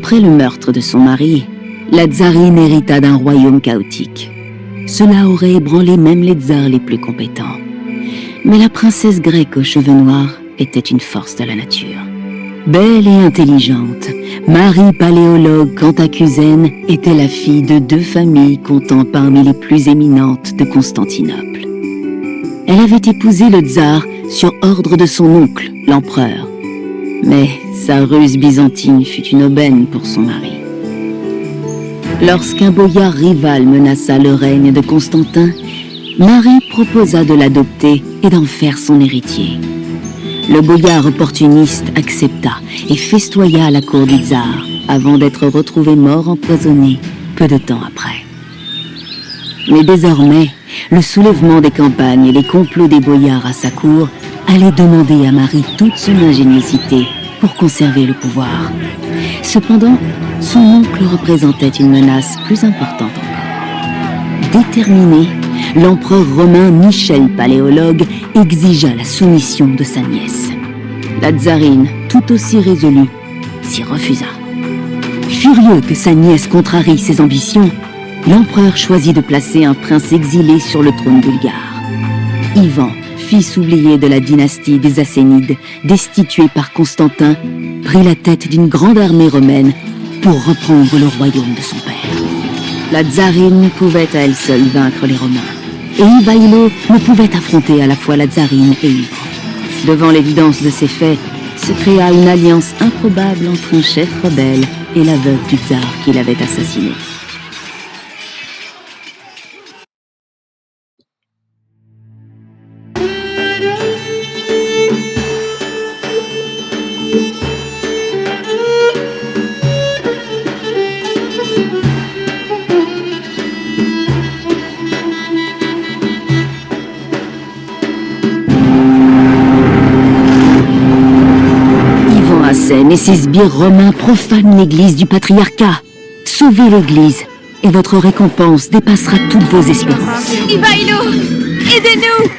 Après le meurtre de son mari, la tsarine hérita d'un royaume chaotique. Cela aurait ébranlé même les tsars les plus compétents. Mais la princesse grecque aux cheveux noirs était une force de la nature. Belle et intelligente, Marie Paléologue Cantacuzène était la fille de 2 familles comptant parmi les plus éminentes de Constantinople. Elle avait épousé le tsar sur ordre de son oncle, l'empereur. Mais sa ruse byzantine fut une aubaine pour son mari. Lorsqu'un boyard rival menaça le règne de Constantin, Marie proposa de l'adopter et d'en faire son héritier. Le boyard opportuniste accepta et festoya à la cour du tsar avant d'être retrouvé mort empoisonné peu de temps après. Mais désormais, le soulèvement des campagnes et les complots des boyards à sa cour allaient demander à Marie toute son ingéniosité pour conserver le pouvoir. Cependant, son oncle représentait une menace plus importante encore. Déterminé, l'empereur romain Michel Paléologue exigea la soumission de sa nièce. La tsarine, tout aussi résolue, s'y refusa. Furieux que sa nièce contrarie ses ambitions, l'empereur choisit de placer un prince exilé sur le trône bulgare. Ivan, fils oublié de la dynastie des Assénides, destitué par Constantin, prit la tête d'une grande armée romaine pour reprendre le royaume de son père. La tsarine ne pouvait à elle seule vaincre les Romains, et Ivaïlo ne pouvait affronter à la fois la tsarine et Ivan. Devant l'évidence de ces faits, se créa une alliance improbable entre un chef rebelle et la veuve du tsar qui l'avait assassiné. Et ces sbires romains profanent l'église du patriarcat. Sauvez l'église, et votre récompense dépassera toutes vos espérances. Ivaïlo, aidez-nous!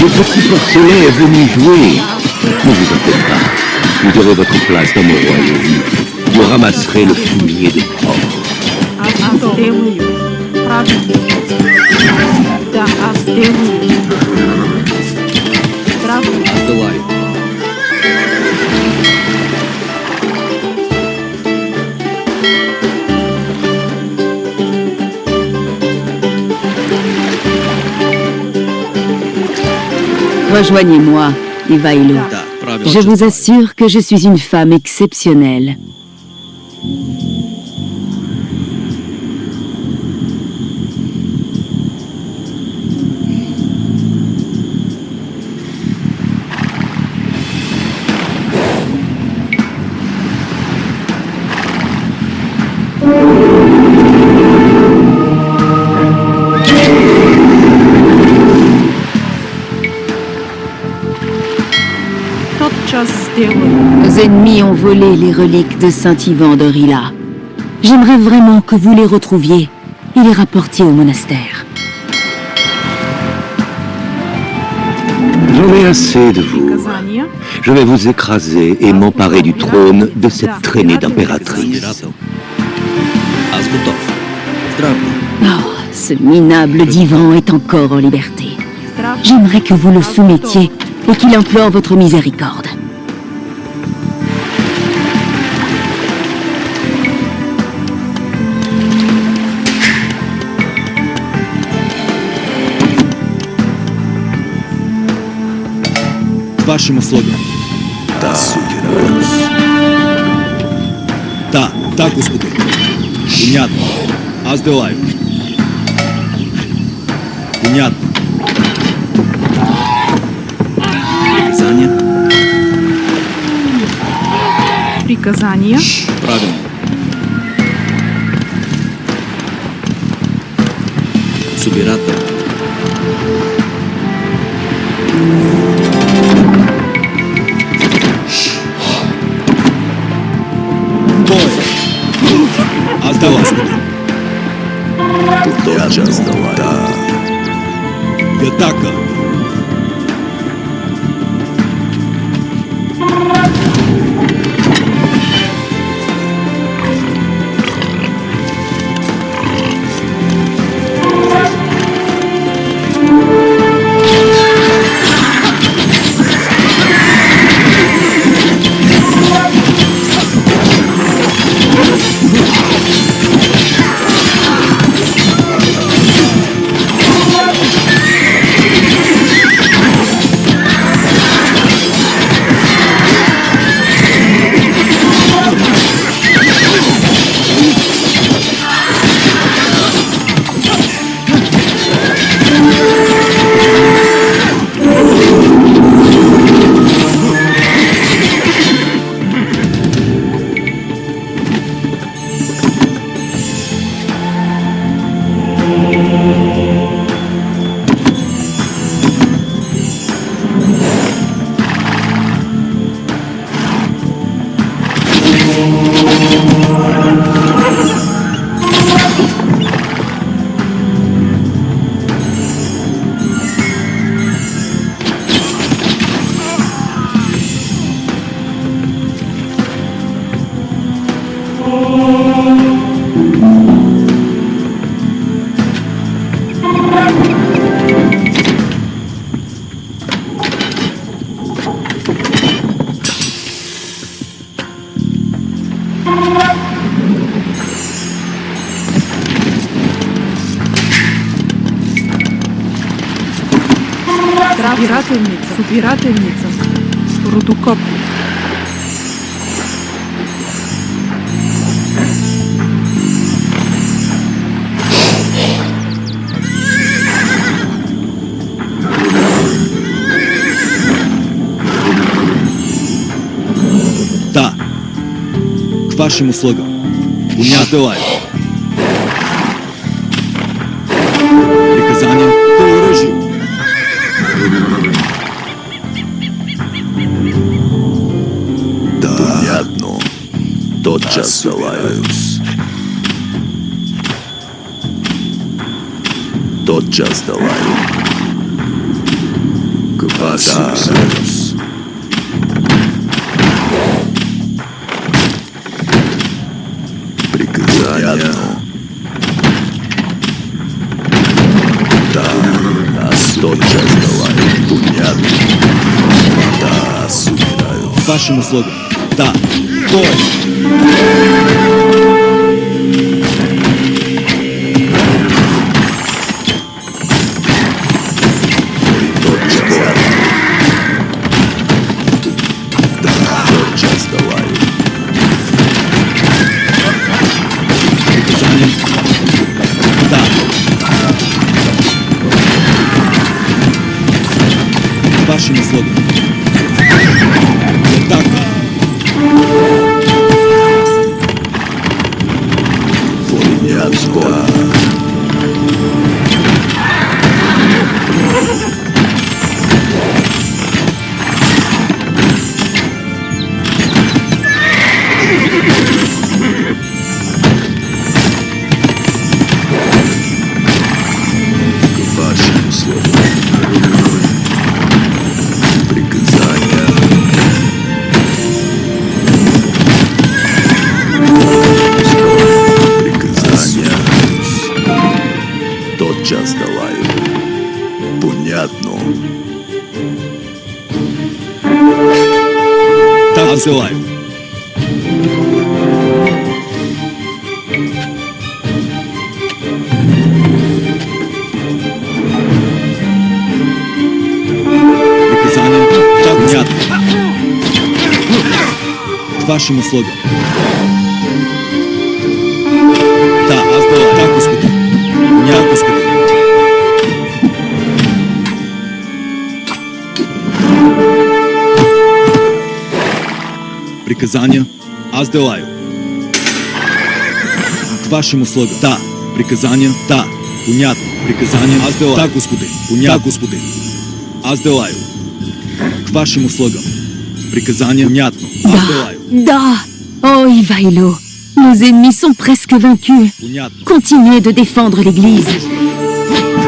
Le petit porcelain est venu jouer. Ne vous en faites pas. Vous aurez votre place dans mon royaume. Vous ramasserez le fumier des porcs. Rejoignez-moi, Ivaïlo. Je vous assure que je suis une femme exceptionnelle. Nos ennemis ont volé les reliques de Saint-Ivan de Rila. J'aimerais vraiment que vous les retrouviez et les rapportiez au monastère. J'en ai assez de vous. Je vais vous écraser et m'emparer du trône de cette traînée d'impératrice. Oh, ce minable divan est encore en liberté. J'aimerais que vous le soumettiez et qu'il implore votre miséricorde. Вашим условиям. Да, сукин. Да, господи. Понятно. Аз делаю. Понятно. Приказания? Приказания? Правильно. Собиратель. Бой! Аз да, господи. Ты тоже сдавай. Да. И атака. Собирателница. Рудокоп. Да. К вашим услугам. Унятываю. Приказание по оружию. Понятно. Тотчас даваюсь. Тотчас даваю. К вашим союз. Приказание. Да, нас тотчас даваю. Понятно. Да, собираю. К вашим услугам. Да. Бой. Тотчас даваю. Приказание. Да. К вашим услугам. Так. Понятно. К вашим услугам. Приказания. Приказания. Тотчас даваю. Понятно. Так отзываю. Приказание. Так понятно. К вашим услугам. Да, отзываю. Так, господин. Нет, господин. Приказание. Отзываю. К вашим услугам. Да. Приказание. Да. Понятно. Приказание. Отзываю. Так, господин. Понятно. Так, господин. Отзываю. К вашим услугам. Приказание. Понятно. Отзываю. Da. Oh, Ivailo. Nos ennemis sont presque vaincus. Понятно. Continuez de défendre l'église.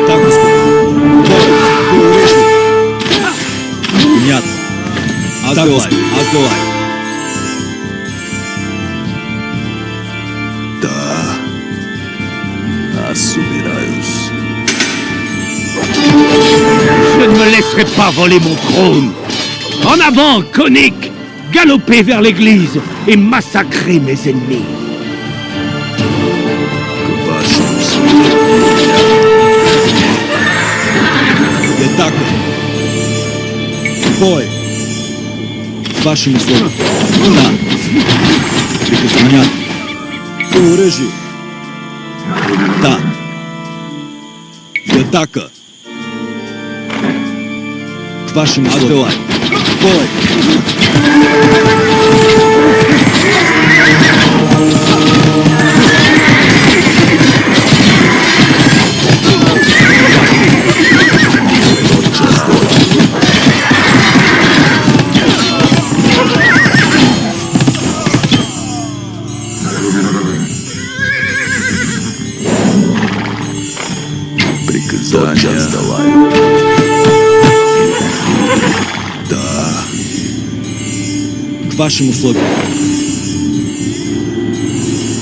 Так, господин. Понятно. Отзываю. Отзываю. Да. Собираюсь. Je ne me laisserai pas voler mon trône. En avant, Konik! Galopez vers l'église et massacrez mes ennemis. К вашим услугам. Так. Бой. К вашим услугам. Да. Приказание. По оружию. Да. Атака. К вашим услугам. Бой. Приказания. Давай. Да. К вашим услугам.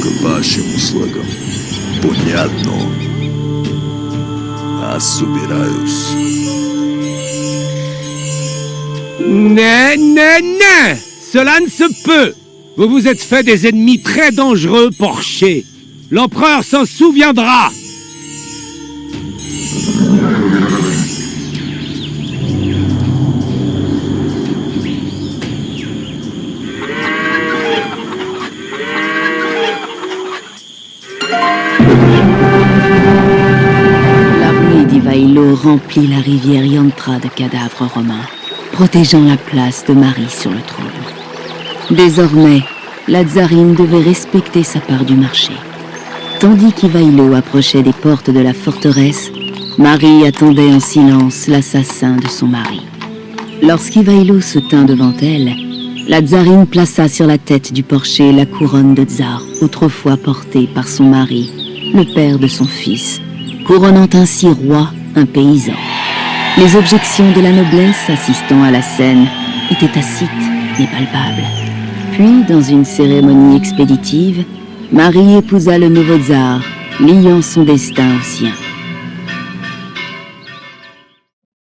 К вашим услугам. Понятно. Собираюсь. Non! Cela ne se peut! Vous vous êtes fait des ennemis très dangereux, Porcher. L'empereur s'en souviendra! Vaïlo remplit la rivière Yantra de cadavres romains, protégeant la place de Marie sur le trône. Désormais, la tsarine devait respecter sa part du marché. Tandis qu'Ivaïlo approchait des portes de la forteresse, Marie attendait en silence l'assassin de son mari. Lorsqu'Ivaïlo se tint devant elle, la tsarine plaça sur la tête du porcher la couronne de tsar, autrefois portée par son mari, le père de son fils, couronnant ainsi roi un paysan. Les objections de la noblesse assistant à la scène étaient tacites mais palpables. Puis, dans une cérémonie expéditive, Marie épousa le nouveau tsar, liant son destin au sien.